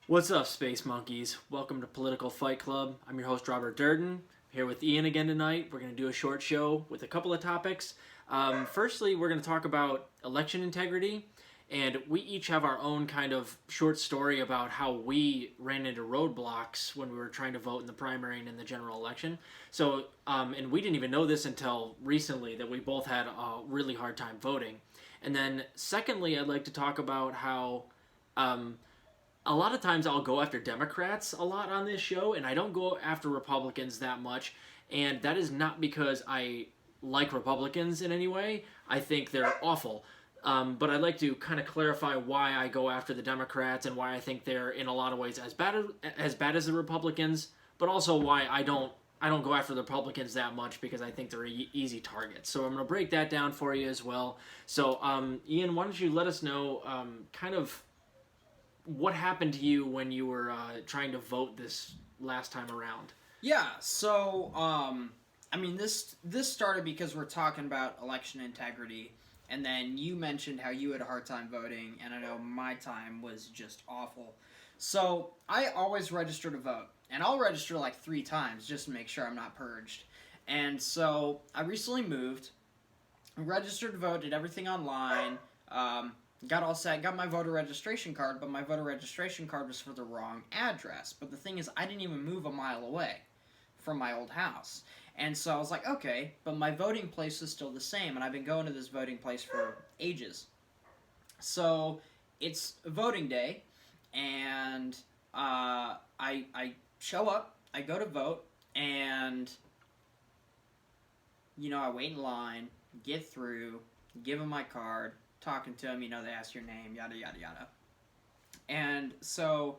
What's up, Space Monkeys? Welcome to Political Fight Club. I'm your host, Robert Durden. Here with Ian again tonight. We're going to do a short show with a couple of topics. Firstly, we're going to talk about election integrity, and we each have our own kind of short story about how we ran into roadblocks when we were trying to vote in the primary and in the general election. So, and we didn't even know this until recently that we both had a really hard time voting. And then, secondly, I'd like to talk about how a lot of times I'll go after Democrats a lot on this show, and I don't go after Republicans that much. And that is not because I like Republicans in any way. I think they're awful. But I'd like to kind of clarify why I go after the Democrats and why I think they're in a lot of ways as bad as the Republicans, but also why I don't go after the Republicans that much because I think they're easy targets. So I'm going to break that down for you as well. So Ian, why don't you let us know kind of what happened to you when you were trying to vote this last time around? Yeah, so this started because we're talking about election integrity, and then you mentioned how you had a hard time voting, and I know my time was just awful. So I always register to vote, and I'll register like 3 times just to make sure I'm not purged. And so I recently moved, registered to vote, did everything online. Got all set, got my voter registration card, but my voter registration card was for the wrong address. But the thing is, I didn't even move a mile away from my old house. And so I was like, okay, but my voting place is still the same, and I've been going to this voting place for ages. So it's voting day, and I show up, I go to vote, and, I wait in line, get through, give them my card, talking to them, they ask your name, yada, yada, yada. And so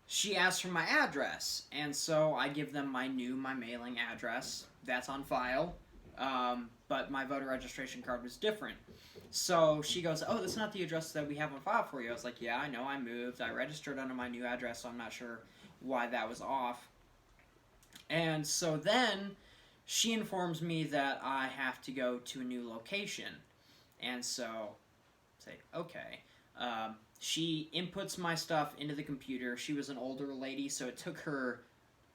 she asked for my address, and so I give them my mailing address. That's on file, but my voter registration card was different. So she goes, oh, that's not the address that we have on file for you. I was like, yeah, I know, I moved. I registered under my new address, so I'm not sure why that was off. And so then she informs me that I have to go to a new location. And so say, okay. She inputs my stuff into the computer. She was an older lady, so it took her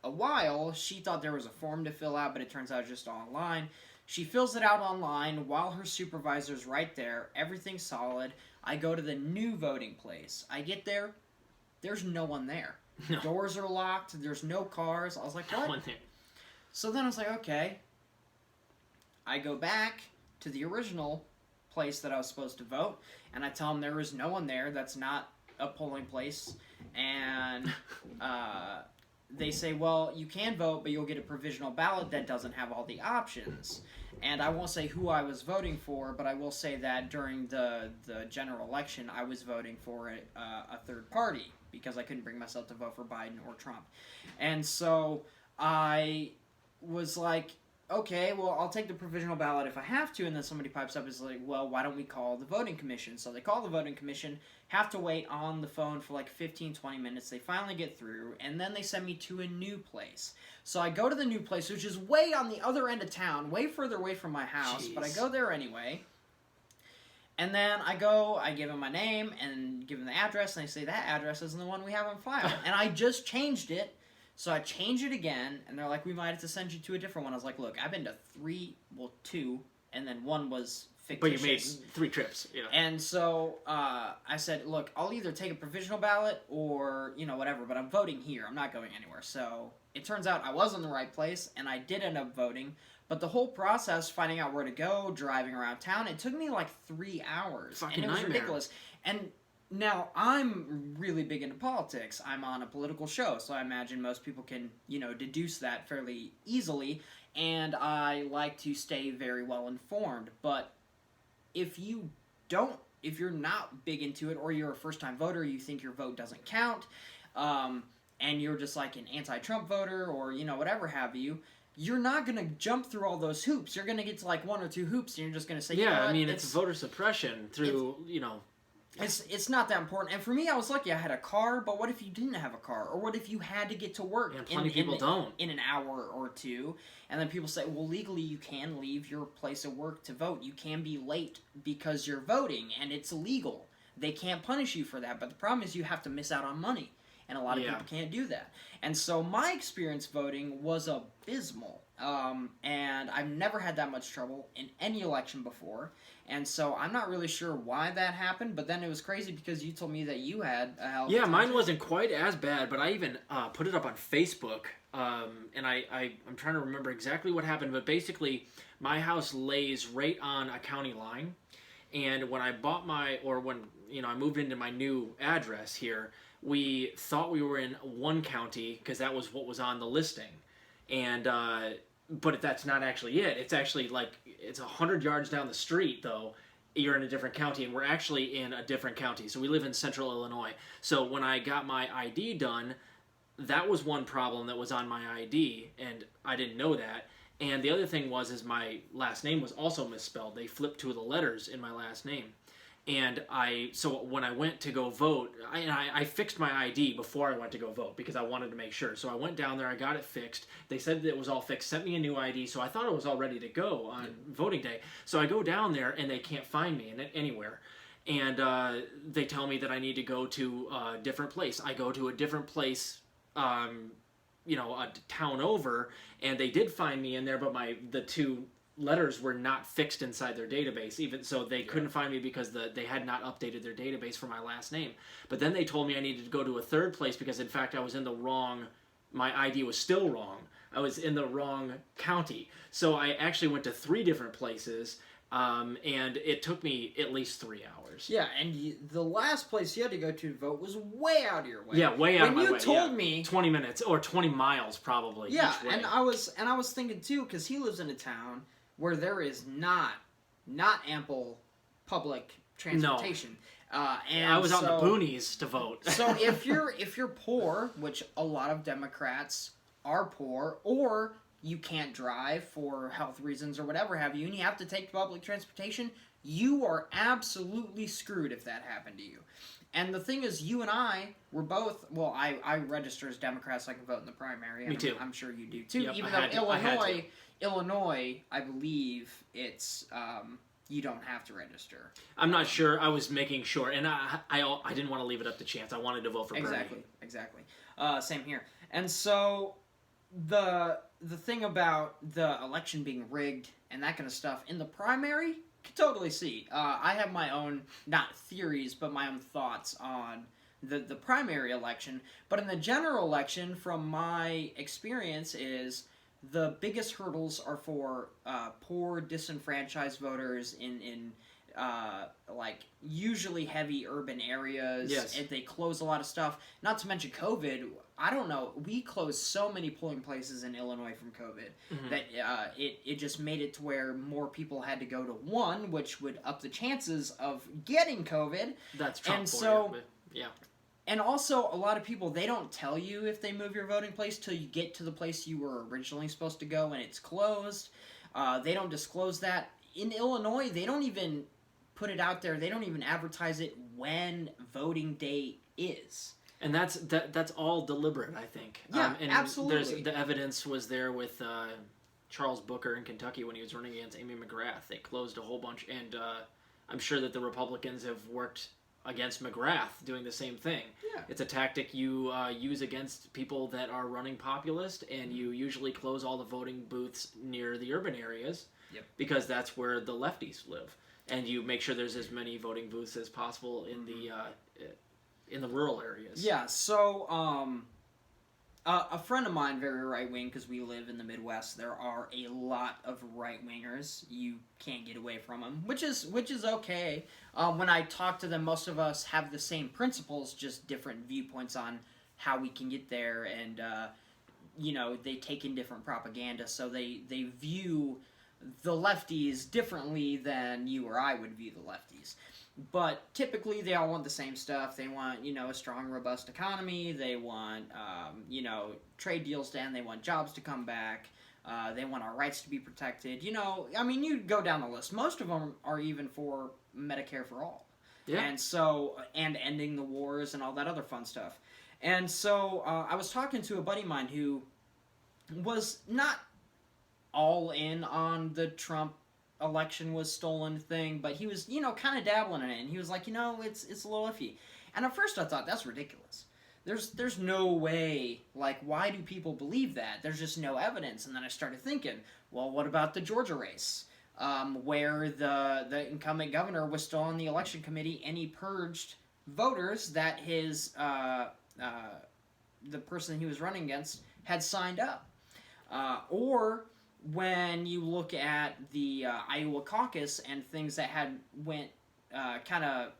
a while. She thought there was a form to fill out, but it turns out it's just online. She fills it out online while her supervisor's right there. Everything's solid. I go to the new voting place. I get there. There's no one there. No. Doors are locked. There's no cars. I was like, what? No one there. So then I was like, okay. I go back to the original place that I was supposed to vote, and I tell them there was no one there. That's not a polling place. And they say, well, you can vote, but you'll get a provisional ballot that doesn't have all the options. And I won't say who I was voting for, but I will say that during the general election, I was voting for a third party because I couldn't bring myself to vote for Biden or Trump. And so I was like, okay, well, I'll take the provisional ballot if I have to. And then somebody pipes up, is like, well, why don't we call the voting commission? So they call the voting commission, have to wait on the phone for like 15, 20 minutes. They finally get through, and then they send me to a new place. So I go to the new place, which is way on the other end of town, way further away from my house, but I go there anyway. And then I go, I give them my name and give them the address, and they say, that address isn't the one we have on file. And I just changed it. So I change it again, and they're like, we might have to send you to a different one. I was like, look, I've been to 2, and then 1 was fictitious. But you made 3 trips, yeah. And so I said, look, I'll either take a provisional ballot or, whatever, but I'm voting here. I'm not going anywhere. So it turns out I was in the right place, and I did end up voting. But the whole process, finding out where to go, driving around town, it took me like 3 hours. Fucking and it was nightmare. ridiculous. And now, I'm really big into politics. I'm on a political show, so I imagine most people can, deduce that fairly easily, and I like to stay very well informed. But if you're not big into it, or you're a first-time voter, you think your vote doesn't count, and you're just like an anti-Trump voter, or, whatever have you, you're not going to jump through all those hoops. You're going to get to like 1 or 2 hoops, and you're just going to say, yeah, I mean, it's voter suppression through, It's not that important. And for me, I was lucky I had a car, but what if you didn't have a car? Or what if you had to get to work plenty of people don't. In an hour or 2? And then people say, well, legally you can leave your place of work to vote. You can be late because you're voting, and it's legal. They can't punish you for that, but the problem is you have to miss out on money. and a lot of Yeah. people can't do that. And so my experience voting was abysmal, and I've never had that much trouble in any election before. And so I'm not really sure why that happened, but then it was crazy because you told me that you had a hell of a Yeah, time. mine wasn't quite as bad, but I even put it up on Facebook, and I'm trying to remember exactly what happened, but basically my house lays right on a county line, and when I bought when I moved into my new address here, we thought we were in one county because that was what was on the listing, and but that's not actually it. It's actually it's 100 yards down the street though. You're in a different county, and we're actually in a different county. So we live in central Illinois. So when I got my ID done, that was one problem that was on my ID, and I didn't know that. And the other thing is my last name was also misspelled. They flipped two of the letters in my last name. And so when I went to go vote, I fixed my ID before I went to go vote because I wanted to make sure. So I went down there, I got it fixed. They said that it was all fixed, sent me a new ID, so I thought it was all ready to go on voting day. So I go down there and they can't find me anywhere. And they tell me that I need to go to a different place. I go to a different place, a town over, and they did find me in there, but the two letters were not fixed inside their database, even so they couldn't find me because they had not updated their database for my last name. But then they told me I needed to go to a third place because in fact I was in the wrong, my ID was still wrong. I was in the wrong county. So I actually went to 3 different places, and it took me at least 3 hours. Yeah, and the last place you had to go to vote was way out of your way. Yeah, way out of my way. When you told me 20 minutes or 20 miles probably. Yeah, each way. and I was thinking too, because he lives in a town where there is not ample public transportation. And I was on the boonies to vote. So if you're poor, which a lot of Democrats are poor, or you can't drive for health reasons or whatever have you, and you have to take public transportation, you are absolutely screwed if that happened to you. And the thing is, you and I were both, well, I register as Democrat so I can vote in the primary. Me too. I'm sure you do too. Yep, Even though Illinois, I believe it's, you don't have to register. I'm not sure. I was making sure. And I didn't want to leave it up to chance. I wanted to vote for Bernie. Exactly. Same here. And so, the thing about the election being rigged and that kind of stuff, in the primary, could totally see. I have my own, not theories, but my own thoughts on the primary election. But in the general election, from my experience, is the biggest hurdles are for poor, disenfranchised voters in usually heavy urban areas. Yes. And they close a lot of stuff. Not to mention COVID. I don't know. We closed so many polling places in Illinois from COVID that it just made it to where more people had to go to one, which would up the chances of getting COVID. That's Trump and for so, you, but yeah. And also, a lot of people, they don't tell you if they move your voting place till you get to the place you were originally supposed to go and it's closed. They don't disclose that. In Illinois, they don't even put it out there. They don't even advertise it when voting day is. And that's all deliberate, I think. Yeah, and absolutely. The evidence was there with Charles Booker in Kentucky when he was running against Amy McGrath. They closed a whole bunch, and I'm sure that the Republicans have worked against McGrath doing the same thing. Yeah. It's a tactic you use against people that are running populist, and you usually close all the voting booths near the urban areas because that's where the lefties live. And you make sure there's as many voting booths as possible in the rural areas. Yeah, so a friend of mine, very right-wing, because we live in the Midwest, there are a lot of right-wingers. You can't get away from them, which is okay. When I talk to them, most of us have the same principles, just different viewpoints on how we can get there, and, they take in different propaganda, so they view the lefties differently than you or I would view the lefties. But typically, they all want the same stuff. They want, a strong, robust economy. They want, trade deals to end. They want jobs to come back. They want our rights to be protected. You go down the list. Most of them are even for Medicare for all. Yeah. And so, and ending the wars and all that other fun stuff. And so, I was talking to a buddy of mine who was not all in on the Trump election was stolen thing, but he was, kind of dabbling in it, and he was like, it's a little iffy. And at first I thought, that's ridiculous. there's no way, like, why do people believe that? There's just no evidence. And then I started thinking, well, what about the Georgia race, where the incumbent governor was still on the election committee and he purged voters that the person he was running against had signed up. Or when you look at the Iowa caucus and things that had kind of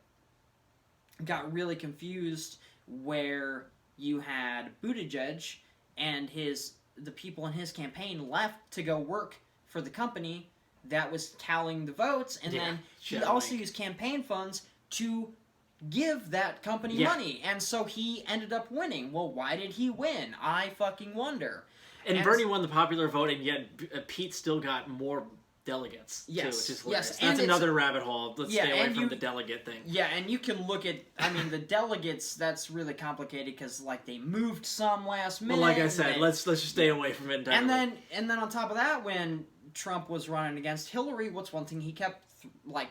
got really confused, where you had Buttigieg and the people in his campaign left to go work for the company that was tallying the votes, and then he also used campaign funds to give that company money, and so he ended up winning. Well, why did he win? I fucking wonder. And Bernie won the popular vote, and yet Pete still got more delegates, too, which is hilarious. Yes, that's another rabbit hole. Let's stay away from the delegate thing. Yeah, and you can look at, I mean, the delegates, that's really complicated, because, like, they moved some last minute. Well, like I said, let's just stay away from it entirely. And then on top of that, when Trump was running against Hillary, what's one thing he kept,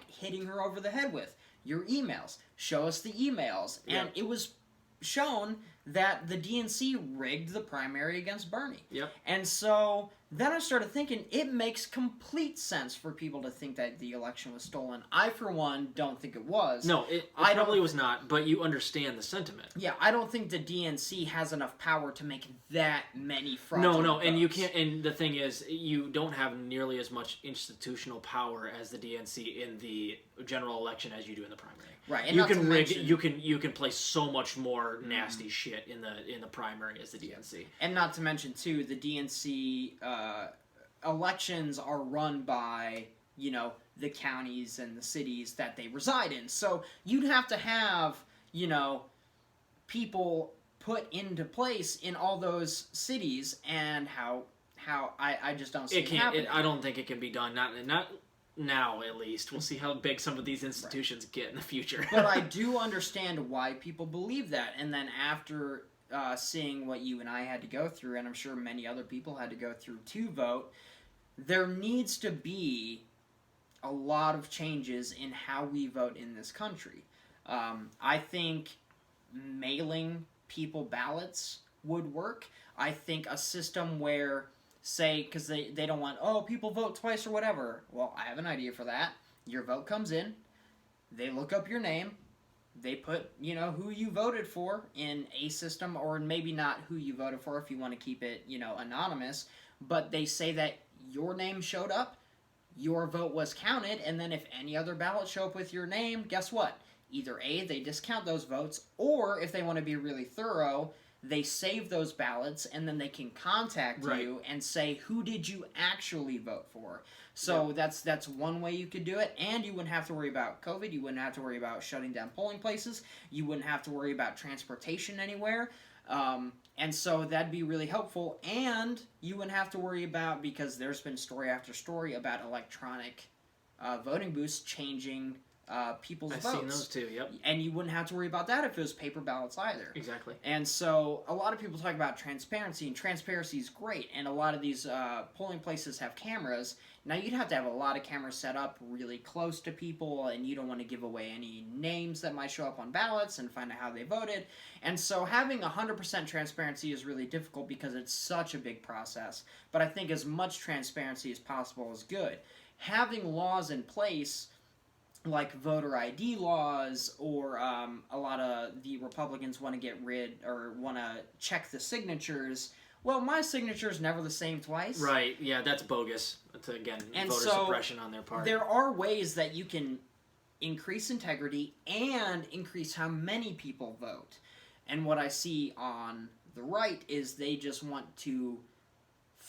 hitting her over the head with? Your emails. Show us the emails. And it was shown that the DNC rigged the primary against Bernie. Yep. And so then I started thinking, it makes complete sense for people to think that the election was stolen. I, for one, don't think it was. No, it probably was not, but you understand the sentiment. Yeah, I don't think the DNC has enough power to make that many fraudulent votes. And you can't. And the thing is, you don't have nearly as much institutional power as the DNC in the general election as you do in the primary. Right, and you can play so much more nasty shit in the primary as the DNC. And not to mention too, the DNC elections are run by, the counties and the cities that they reside in. So you'd have to have, people put into place in all those cities, and how I just don't see it happening. I don't think it can be done. Not now, at least. We'll see how big some of these institutions get in the future. But I do understand why people believe that. And then after seeing what you and I had to go through, and I'm sure many other people had to go through to vote, there needs to be a lot of changes in how we vote in this country. I think mailing people ballots would work. I think a system where, say, because they don't want, people vote twice or whatever. Well, I have an idea for that. Your vote comes in, they look up your name, they put, who you voted for in a system, or maybe not who you voted for if you want to keep it, anonymous, but they say that your name showed up, your vote was counted, and then if any other ballots show up with your name, guess what? Either A, they discount those votes, or if they want to be really thorough, they save those ballots, and then they can contact you and say, who did you actually vote for? So that's one way you could do it, and you wouldn't have to worry about COVID, you wouldn't have to worry about shutting down polling places, you wouldn't have to worry about transportation anywhere, and so that'd be really helpful, and you wouldn't have to worry about, because there's been story after story about electronic voting booths changing people's votes. I've seen those too, yep. And you wouldn't have to worry about that if it was paper ballots either. Exactly. And so a lot of people talk about transparency, and transparency is great, and a lot of these polling places have cameras. Now, you'd have to have a lot of cameras set up really close to people, and you don't want to give away any names that might show up on ballots and find out how they voted. And so having 100% transparency is really difficult because it's such a big process. But I think as much transparency as possible is good. Having laws in place, like voter ID laws, or a lot of the Republicans want to get rid, or want to check the signatures. Well, my signature is never the same twice. Right, yeah, that's bogus. That's, again, and voter suppression on their part. There are ways that you can increase integrity and increase how many people vote. And what I see on the right is they just want to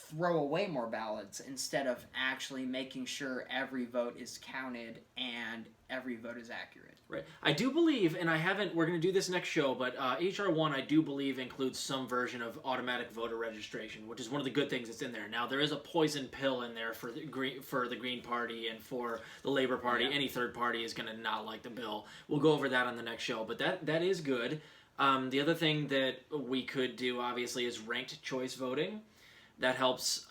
throw away more ballots instead of actually making sure every vote is counted and every vote is accurate. Right. I do believe, and we're going to do this next show, but H.R. 1 I do believe includes some version of automatic voter registration, which is one of the good things that's in there. Now, there is a poison pill in there for the Green Party and for the Labor Party. Yeah. Any third party is going to not like the bill. We'll go over that on the next show, but that is good. The other thing that we could do, obviously, is ranked choice voting. That helps,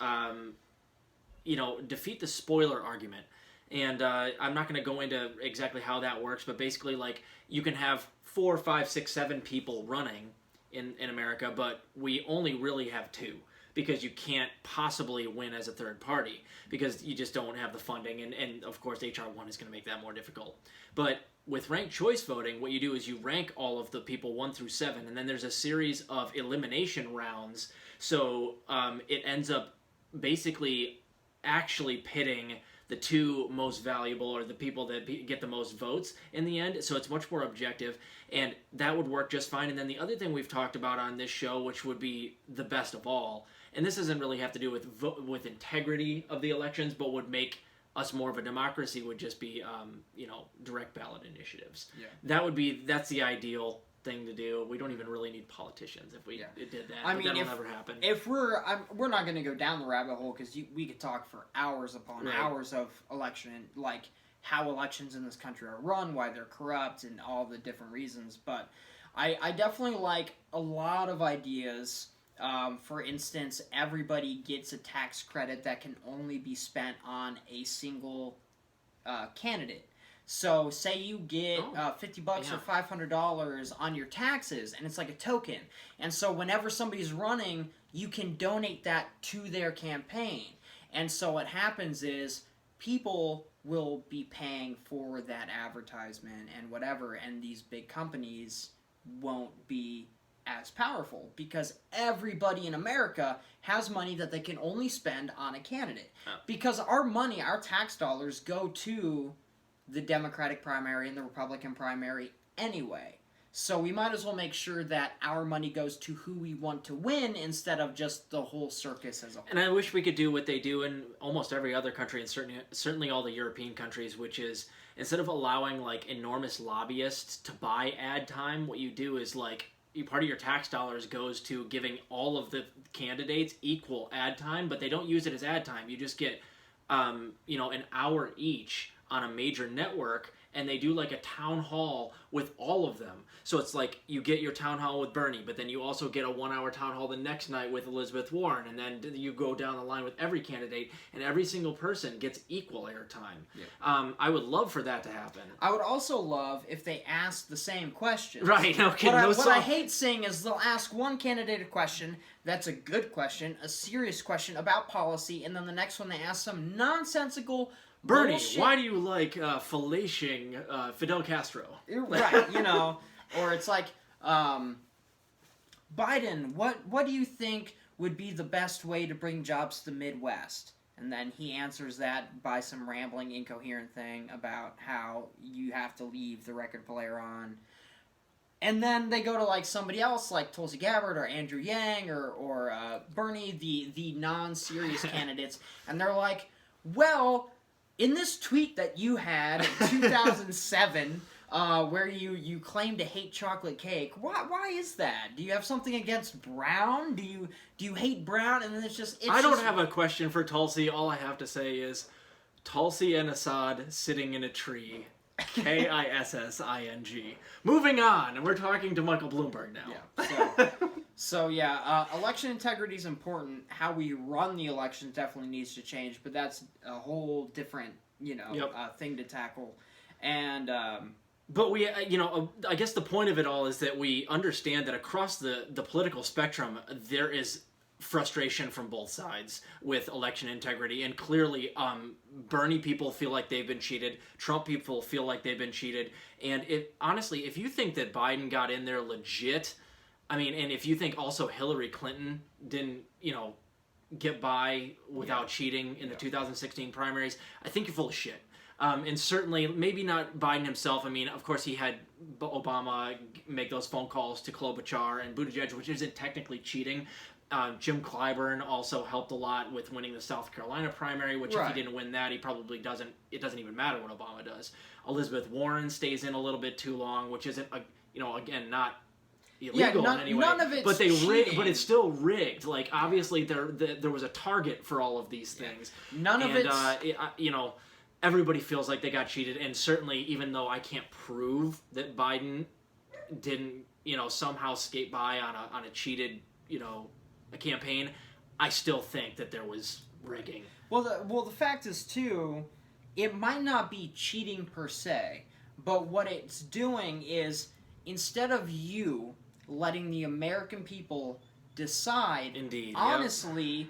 defeat the spoiler argument. And I'm not going to go into exactly how that works, but basically, like, you can have 4, 5, 6, 7 people running in America, but we only really have two, because you can't possibly win as a third party because you just don't have the funding, and of course HR 1 is going to make that more difficult. But with ranked choice voting, what you do is you rank all of the people 1 through 7, and then there's a series of elimination rounds, so it ends up basically actually pitting the two most valuable, or the people that get the most votes in the end, so it's much more objective, and that would work just fine. And then the other thing we've talked about on this show, which would be the best of all, and this doesn't really have to do with integrity of the elections, but would make us more of a democracy, would just be direct ballot initiatives. Yeah. That's the ideal thing to do. We don't even really need politicians if we did that. I mean, that'll never happen. If we're not going to go down the rabbit hole, because we could talk for hours upon hours of election, like how elections in this country are run, why they're corrupt, and all the different reasons. But I definitely like a lot of ideas. For instance, everybody gets a tax credit that can only be spent on a single candidate. So, say you get $50 or $500 on your taxes, and it's like a token. And so, whenever somebody's running, you can donate that to their campaign. And so, what happens is people will be paying for that advertisement and whatever, and these big companies won't be as powerful because everybody in America has money that they can only spend on a candidate. Because our money, our tax dollars, go to the Democratic primary and the Republican primary anyway. So we might as well make sure that our money goes to who we want to win instead of just the whole circus as a whole. And I wish we could do what they do in almost every other country, and certainly all the European countries, which is instead of allowing like enormous lobbyists to buy ad time, what you do is like part of your tax dollars goes to giving all of the candidates equal ad time, but they don't use it as ad time. You just get an hour each on a major network, and they do like a town hall with all of them. So it's like you get your town hall with Bernie, but then you also get a 1-hour town hall the next night with Elizabeth Warren, and then you go down the line with every candidate, and every single person gets equal airtime. Yeah. I would love for that to happen. I would also love if they asked the same question. Right, okay. What I hate seeing is they'll ask one candidate a question, that's a good question, a serious question about policy, and then the next one they ask some nonsensical Bernie, bullshit. Why do you like fellatiing Fidel Castro? Right, or it's like, Biden, what do you think would be the best way to bring jobs to the Midwest? And then he answers that by some rambling, incoherent thing about how you have to leave the record player on. And then they go to like somebody else, like Tulsi Gabbard or Andrew Yang or Bernie, the non-serious candidates, and they're like, well, in this tweet that you had in 2007, where you claim to hate chocolate cake, why is that? Do you have something against Brown? Do you hate Brown? And then I don't have a question for Tulsi. All I have to say is Tulsi and Assad sitting in a tree. KISSING. Moving on, and we're talking to Michael Bloomberg now. Yeah. So election integrity is important. How we run the elections definitely needs to change, but that's a whole different, thing to tackle. And but we, I guess the point of it all is that we understand that across the political spectrum, there is frustration from both sides with election integrity, and clearly Bernie people feel like they've been cheated, Trump people feel like they've been cheated, and honestly, if you think that Biden got in there legit, I mean, and if you think also Hillary Clinton didn't, get by without cheating in the 2016 primaries, I think you're full of shit. And certainly, maybe not Biden himself. I mean, of course, he had Obama make those phone calls to Klobuchar and Buttigieg, which isn't technically cheating. Jim Clyburn also helped a lot with winning the South Carolina primary, which if he didn't win that, he probably doesn't. It doesn't even matter what Obama does. Elizabeth Warren stays in a little bit too long, which isn't, again, not illegal in any way. None of it's cheating. But it's still rigged. Like, obviously, there was a target for all of these things. None of it's... everybody feels like they got cheated, and certainly, even though I can't prove that Biden didn't, somehow skate by on a cheated, a campaign, I still think that there was rigging. Well, the fact is, too, it might not be cheating per se, but what it's doing is, instead of you letting the American people decide, Indeed. honestly,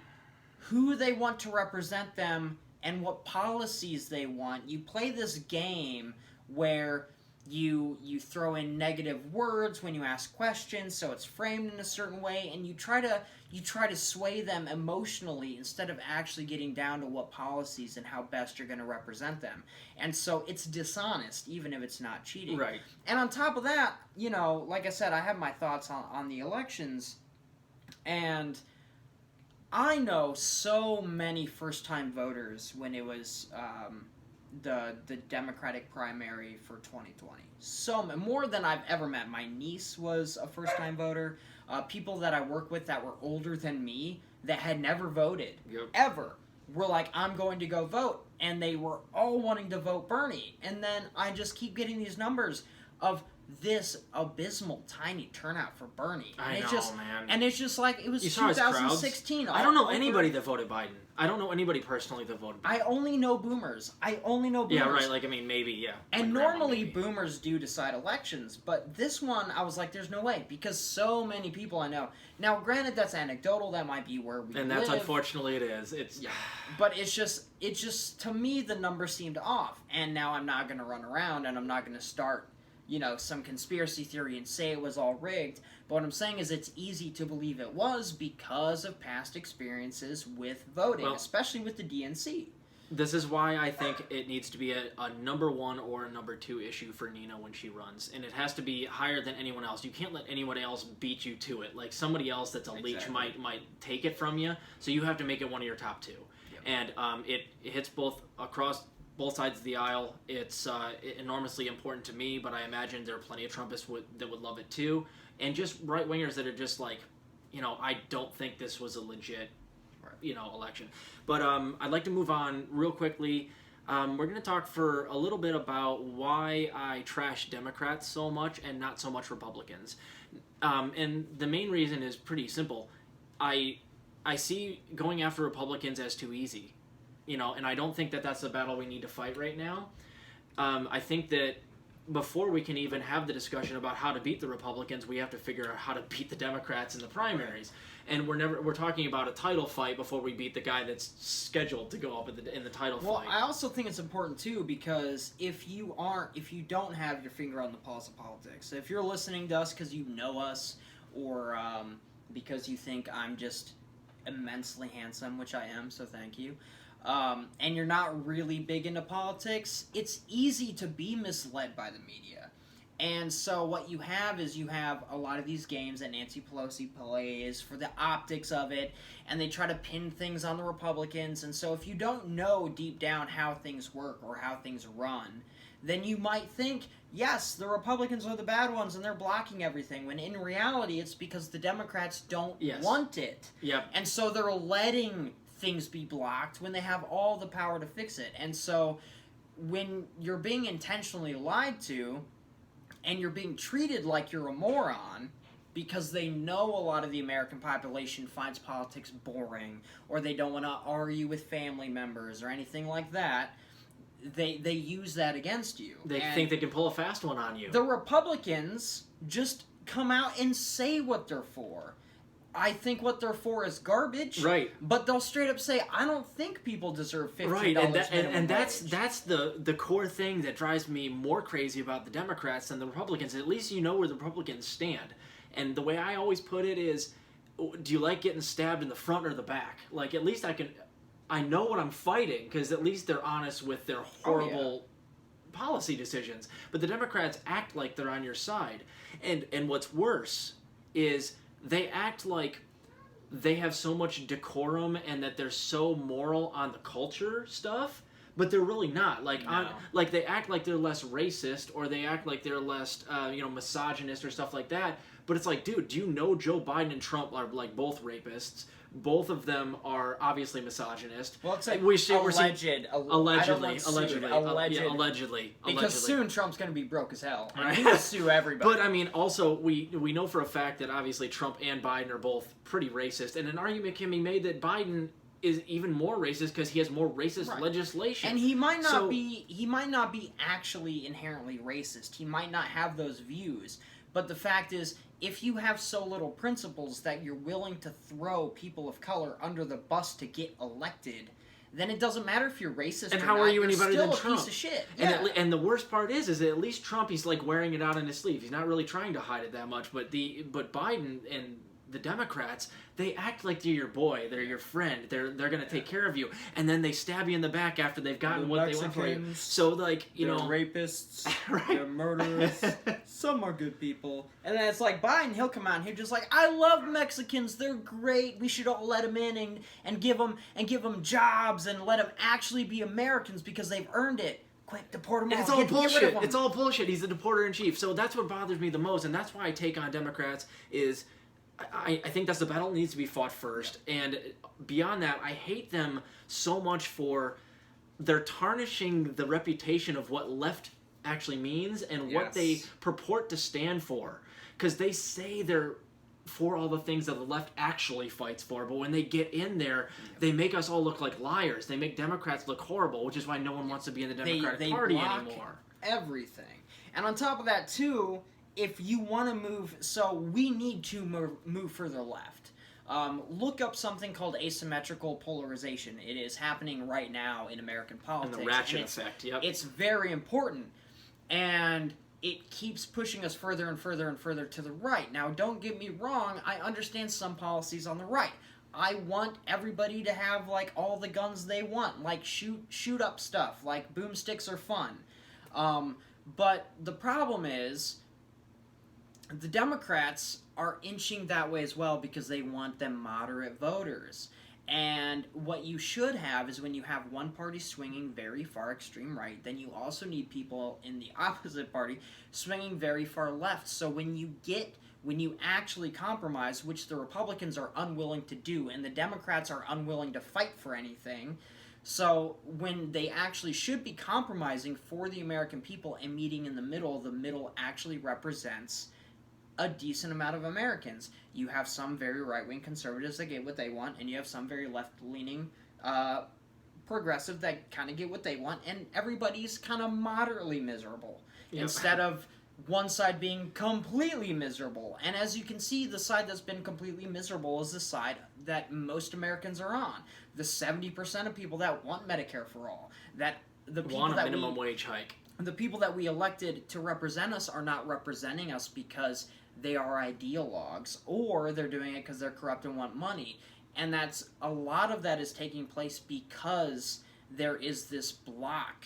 who they want to represent them and what policies they want. You play this game where you throw in negative words when you ask questions, so it's framed in a certain way, and you try to sway them emotionally instead of actually getting down to what policies and how best you're going to represent them. And so it's dishonest, even if it's not cheating. Right. And on top of that, like I said, I have my thoughts on the elections, and I know so many first-time voters when it was the Democratic primary for 2020. So more than I've ever met. My niece was a first-time voter. People that I work with that were older than me that had never voted ever were like, I'm going to go vote, and they were all wanting to vote Bernie. And then I just keep getting these numbers of this abysmal tiny turnout for Bernie. I know, man. And it's just like, it was You saw his crowds? 2016. I don't know anybody that voted Biden. I don't know anybody personally that voted Biden. I only know boomers. Yeah, right. Like, I mean, maybe, yeah. And like normally maybe. boomers do decide elections, but this one I was like, there's no way, because so many people I know. Now, granted, that's anecdotal. That might be where we And that's live. unfortunately it is. It's Yeah. But it's just to me the numbers seemed off, and now I'm not going to run around and I'm not going to start some conspiracy theory and say it was all rigged. But what I'm saying is it's easy to believe it was because of past experiences with voting, especially with the DNC. This is why I think it needs to be a number one or a number two issue for Nina when she runs. And it has to be higher than anyone else. You can't let anyone else beat you to it. Like, somebody else that's a leech might take it from you. So you have to make it one of your top two. Yep. And it hits both across both sides of the aisle. It's enormously important to me, but I imagine there are plenty of Trumpists that would love it too. And just right-wingers that are just like, I don't think this was a legit, election. But I'd like to move on real quickly. We're going to talk for a little bit about why I trash Democrats so much and not so much Republicans. And the main reason is pretty simple. I see going after Republicans as too easy. And I don't think that that's the battle we need to fight right now. I think that before we can even have the discussion about how to beat the Republicans, we have to figure out how to beat the Democrats in the primaries. And we're talking about a title fight before we beat the guy that's scheduled to go up in the title fight. Well, I also think it's important too, because if you don't have your finger on the pulse of politics, if you're listening to us because you know us, or because you think I'm just immensely handsome, which I am, so thank you, and you're not really big into politics, it's easy to be misled by the media. And so what you have is a lot of these games that Nancy Pelosi plays for the optics of it, and they try to pin things on the Republicans. And so if you don't know deep down how things work or how things run, then you might think, yes, the Republicans are the bad ones and they're blocking everything, when in reality it's because the Democrats don't want it. Yep. And so they're letting things be blocked when they have all the power to fix it. And so when you're being intentionally lied to, and you're being treated like you're a moron because they know a lot of the American population finds politics boring, or they don't want to argue with family members or anything like that, they use that against you. They think they can pull a fast one on you. The Republicans just come out and say what they're for. I think what they're for is garbage. Right. But they'll straight up say, I don't think people deserve $15 right, and that's the core thing that drives me more crazy about the Democrats than the Republicans. At least you know where the Republicans stand. And the way I always put it is, do you like getting stabbed in the front or the back? Like, at least I know what I'm fighting, because at least they're honest with their horrible policy decisions. But the Democrats act like they're on your side. And what's worse is they act like they have so much decorum and that they're so moral on the culture stuff, but they're really not. Like, they act like they're less racist, or they act like they're less, misogynist or stuff like that. But it's like, dude, do you know Joe Biden and Trump are like both rapists? Both of them are obviously misogynist. Well, it's like allegedly. Because soon Trump's going to be broke as hell. And he will sue everybody. But, I mean, also, we know for a fact that obviously Trump and Biden are both pretty racist. And an argument can be made that Biden is even more racist because he has more racist legislation. And he might not be actually inherently racist. He might not have those views. But the fact is, if you have so little principles that you're willing to throw people of color under the bus to get elected, then it doesn't matter if you're racist And or how not. are you You're any better still than a Trump? piece of shit. And, and the worst part is that at least Trump, he's like wearing it out on his sleeve. He's not really trying to hide it that much. But Biden and the Democrats, they act like they're your boy, they're your friend, they're going to take care of you, and then they stab you in the back after they've gotten what they want for you. So like, you know, rapists, right? they're murderers. Some are good people, and then it's like Biden. He'll come out and he'll just like, I love Mexicans. They're great. We should all let them in and give them jobs and let them actually be Americans because they've earned it. Quick, deport them all. It's all bullshit. It's all bullshit. He's the deporter in chief. So that's what bothers me the most, and that's why I take on Democrats is. I think that's the battle that needs to be fought first. Yeah. And beyond that, I hate them so much for they're tarnishing the reputation of what left actually means and what they purport to stand for. Because they say they're for all the things that the left actually fights for, but when they get in there, they make us all look like liars. They make Democrats look horrible, which is why no one wants to be in the Democratic Party anymore. Everything. And on top of that, too, if you want to move, so we need to move further left. Look up something called asymmetrical polarization. It is happening right now in American politics. And the ratchet effect, yep. It's very important. And it keeps pushing us further and further and further to the right. Now, don't get me wrong, I understand some policies on the right. I want everybody to have, like, all the guns they want. Like, shoot up stuff. Like, boomsticks are fun. But the problem is, the Democrats are inching that way as well because they want them moderate voters. And what you should have is when you have one party swinging very far extreme right, then you also need people in the opposite party swinging very far left. So when you actually compromise, which the Republicans are unwilling to do, and the Democrats are unwilling to fight for anything, so when they actually should be compromising for the American people and meeting in the middle actually represents a decent amount of Americans. You have some very right-wing conservatives that get what they want, and you have some very left-leaning progressive that kind of get what they want, and everybody's kind of moderately miserable. Yep. Instead of one side being completely miserable. And as you can see, the side that's been completely miserable is the side that most Americans are on. The 70% of people that want Medicare for all. That the people want a that minimum wage hike. The people that we elected to represent us are not representing us because they are ideologues, or they're doing it because they're corrupt and want money. And that's a lot of that is taking place because there is this block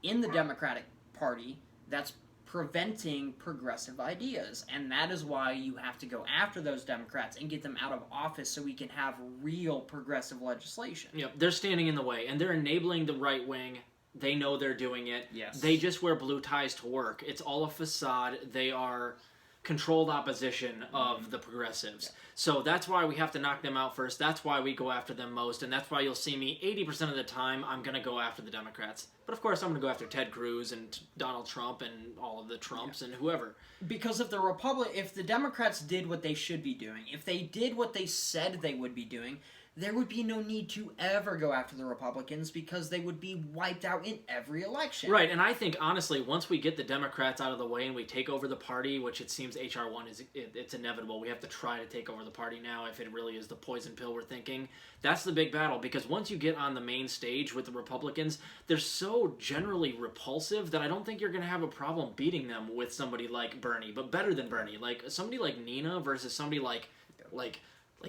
in the Democratic Party that's preventing progressive ideas. And that is why you have to go after those Democrats and get them out of office so we can have real progressive legislation. Yep, they're standing in the way, and they're enabling the right wing. They know they're doing it. Yes. They just wear blue ties to work. It's all a facade. They are controlled opposition of the progressives. Yeah. So that's why we have to knock them out first. That's why we go after them most, and that's why you'll see me 80% of the time I'm going to go after the Democrats. But of course I'm going to go after Ted Cruz and Donald Trump and all of the Trumps and whoever. Because if the Democrats did what they should be doing, if they did what they said they would be doing, there would be no need to ever go after the Republicans because they would be wiped out in every election. Right, and I think, honestly, once we get the Democrats out of the way and we take over the party, which it seems H.R. 1 it's inevitable. We have to try to take over the party now if it really is the poison pill we're thinking. That's the big battle, because once you get on the main stage with the Republicans, they're so generally repulsive that I don't think you're going to have a problem beating them with somebody like Bernie, but better than Bernie. Like, somebody like Nina versus somebody like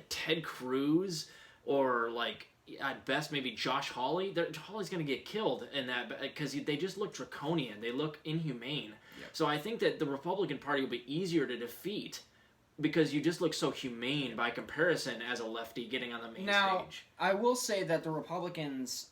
Ted Cruz, or like at best maybe Josh Hawley. Hawley's going to get killed in that because they just look draconian. They look inhumane. Yep. So I think that the Republican Party will be easier to defeat because you just look so humane by comparison as a lefty getting on the main stage. I will say that the Republicans,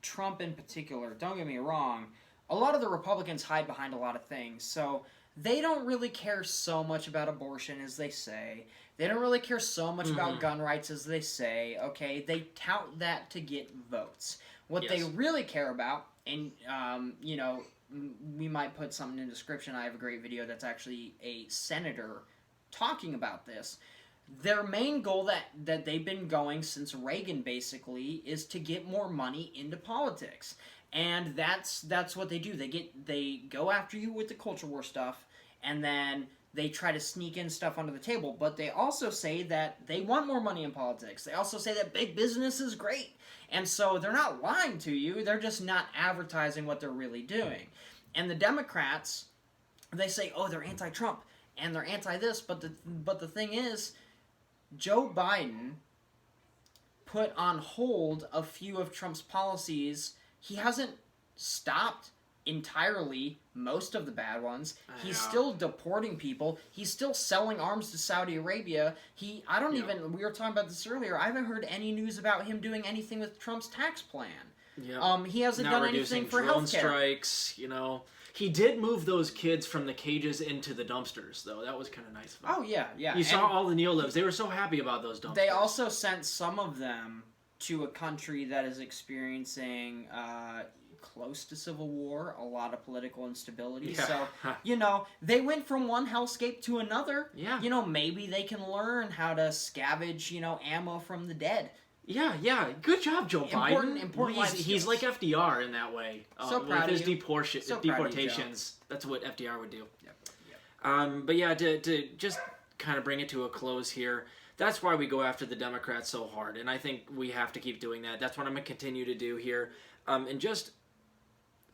Trump in particular, don't get me wrong, a lot of the Republicans hide behind a lot of things. So they don't really care so much about abortion as they say. They don't really care so much about gun rights as they say. Okay, they tout that to get votes. What they really care about, and we might put something in the description. I have a great video that's actually a senator talking about this. Their main goal that they've been going since Reagan basically is to get more money into politics. And that's what they do. They go after you with the culture war stuff, and then they try to sneak in stuff under the table. But they also say that they want more money in politics. They also say that big business is great. And so they're not lying to you. They're just not advertising what they're really doing. And the Democrats, they say, oh, they're anti-Trump and they're anti-this. But the thing is, Joe Biden put on hold a few of Trump's policies. He hasn't stopped entirely most of the bad ones. He's still deporting people. He's still selling arms to Saudi Arabia. We were talking about this earlier, I haven't heard any news about him doing anything with Trump's tax plan. Yeah. He hasn't done anything for drone healthcare. strikes, He did move those kids from the cages into the dumpsters, though. That was kind of nice of him. Oh, yeah. You saw all the Neolibs. They were so happy about those dumpsters. They also sent some of them to a country that is experiencing close to civil war, a lot of political instability. Yeah. So, they went from one hellscape to another. Yeah. Maybe they can learn how to scavenge, ammo from the dead. Yeah. Good job, Joe Biden. Important he's like FDR in that way. So proud with of his you. deportations. That's what FDR would do. Yep. But yeah, to just kind of bring it to a close here, that's why we go after the Democrats so hard, and I think we have to keep doing that. That's what I'm going to continue to do here. And just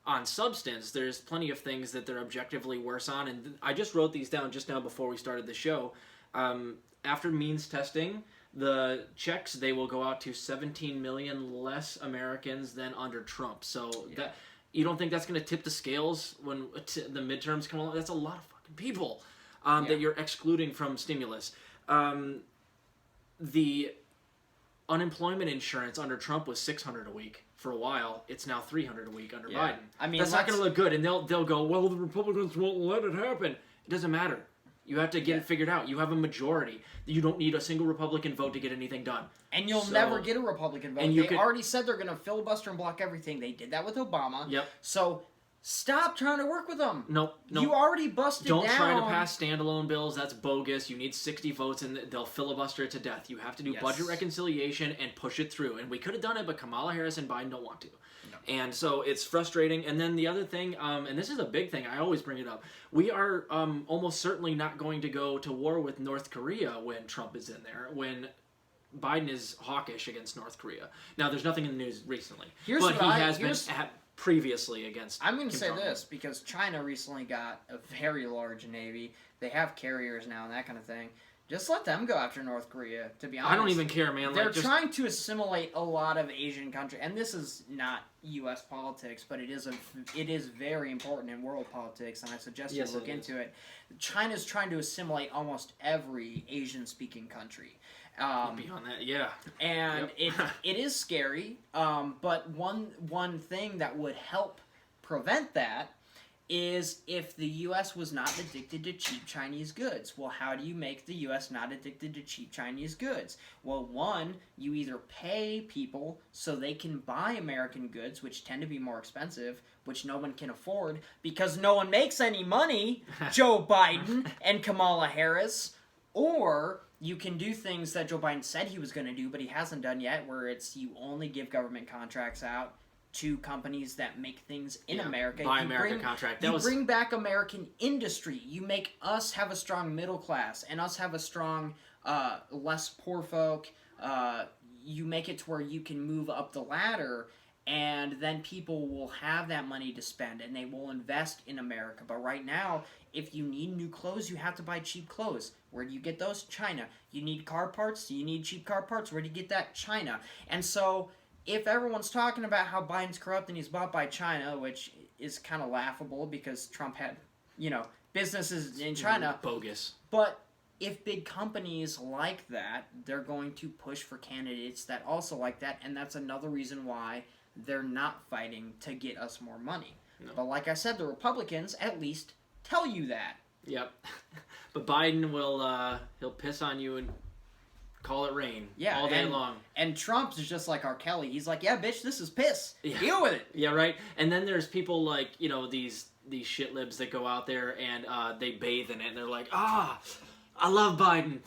on substance, there's plenty of things that they're objectively worse on, and I just wrote these down just now before we started the show. After means testing, the checks, they will go out to 17 million less Americans than under Trump. So that you don't think that's going to tip the scales when the midterms come along? That's a lot of fucking people that you're excluding from stimulus. The unemployment insurance under Trump was $600 a week for a while. It's now $300 a week under Biden. I mean, that's not going to look good, and they'll go, well, the Republicans won't let it happen. It doesn't matter. You have to get it figured out. You have a majority. You don't need a single Republican vote to get anything done. And you'll never get a Republican vote. They already said they're going to filibuster and block everything. They did that with Obama. Yep. So stop trying to work with them. Nope. You already busted down. Don't try to pass standalone bills. That's bogus. You need 60 votes, and they'll filibuster it to death. You have to do budget reconciliation and push it through. And we could have done it, but Kamala Harris and Biden don't want to. And so it's frustrating. And then the other thing, and this is a big thing, I always bring it up, we are almost certainly not going to go to war with North Korea when Trump is in there, when Biden is hawkish against North Korea. Now, there's nothing in the news recently, but he has been previously against I'm going to say this, because China recently got a very large navy. They have carriers now and that kind of thing. Just let them go after North Korea, to be honest. I don't even care, man. They're trying to assimilate a lot of Asian countries, and this is not U.S. politics, but it is very important in world politics, and I suggest you look into it. China's trying to assimilate almost every Asian-speaking country. Beyond that, yeah. And it is scary, but one thing that would help prevent that is if the U.S. was not addicted to cheap Chinese goods. Well, how do you make the U.S. not addicted to cheap Chinese goods? Well, one, you either pay people so they can buy American goods, which tend to be more expensive, which no one can afford, because no one makes any money, Joe Biden and Kamala Harris, or you can do things that Joe Biden said he was going to do, but he hasn't done yet, where it's you only give government contracts out to companies that make things in America. Buy American contract. Bring back American industry. You make us have a strong middle class and us have a strong, less poor folk. You make it to where you can move up the ladder, and then people will have that money to spend and they will invest in America. But right now, if you need new clothes, you have to buy cheap clothes. Where do you get those? China. You need car parts? You need cheap car parts? Where do you get that? China. And so if everyone's talking about how Biden's corrupt and he's bought by China, which is kind of laughable because Trump had, businesses in China. Bogus. But if big companies like that, they're going to push for candidates that also like that, and that's another reason why they're not fighting to get us more money. No. But like I said, the Republicans at least tell you that. Yep. But Biden will, he'll piss on you and call it rain all day long. And Trump's just like R. Kelly. He's like, yeah, bitch, this is piss. Deal with it. Yeah, right. And then there's people like, these shit libs that go out there and they bathe in it and they're like, I love Biden.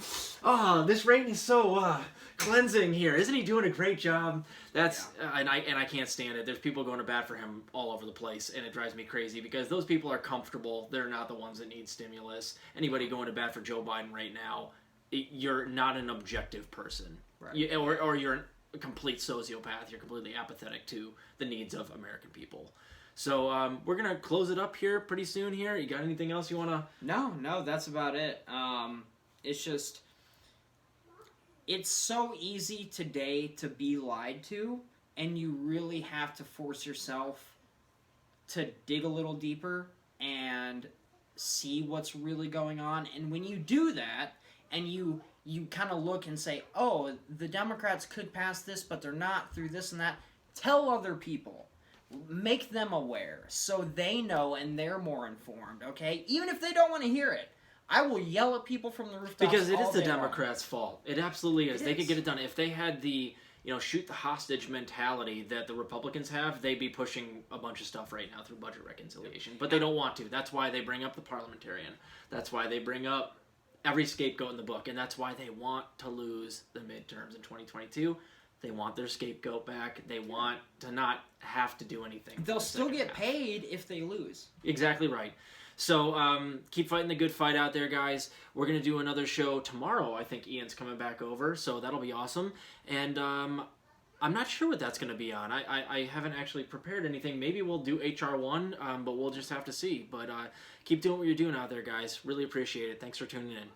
This rain is so cleansing here. Isn't he doing a great job? That's and I can't stand it. There's people going to bat for him all over the place, and it drives me crazy because those people are comfortable. They're not the ones that need stimulus. Anybody going to bat for Joe Biden right now, you're not an objective person, Right. or you're a complete sociopath. You're completely apathetic to the needs of American people. So we're gonna close it up here pretty soon. Here, you got anything else you wanna? No, that's about it. It's just, it's so easy today to be lied to, and you really have to force yourself to dig a little deeper and see what's really going on. And when you do that, and you kind of look and say, oh, the Democrats could pass this, but they're not through this and that, tell other people. Make them aware so they know and they're more informed, okay? Even if they don't want to hear it. I will yell at people from the rooftops Because it is all the day long. Democrats' fault. It absolutely is. It They could is. get it done. If they had the, shoot the hostage mentality that the Republicans have, they'd be pushing a bunch of stuff right now through budget reconciliation. But they don't want to. That's why they bring up the parliamentarian. That's why they bring up every scapegoat in the book. And that's why they want to lose the midterms in 2022. They want their scapegoat back. They want to not have to do anything. They'll still get paid if they lose. Exactly right. So keep fighting the good fight out there, guys. We're going to do another show tomorrow. I think Ian's coming back over, so that'll be awesome. And I'm not sure what that's going to be on. I haven't actually prepared anything. Maybe we'll do HR1, but we'll just have to see. But keep doing what you're doing out there, guys. Really appreciate it. Thanks for tuning in.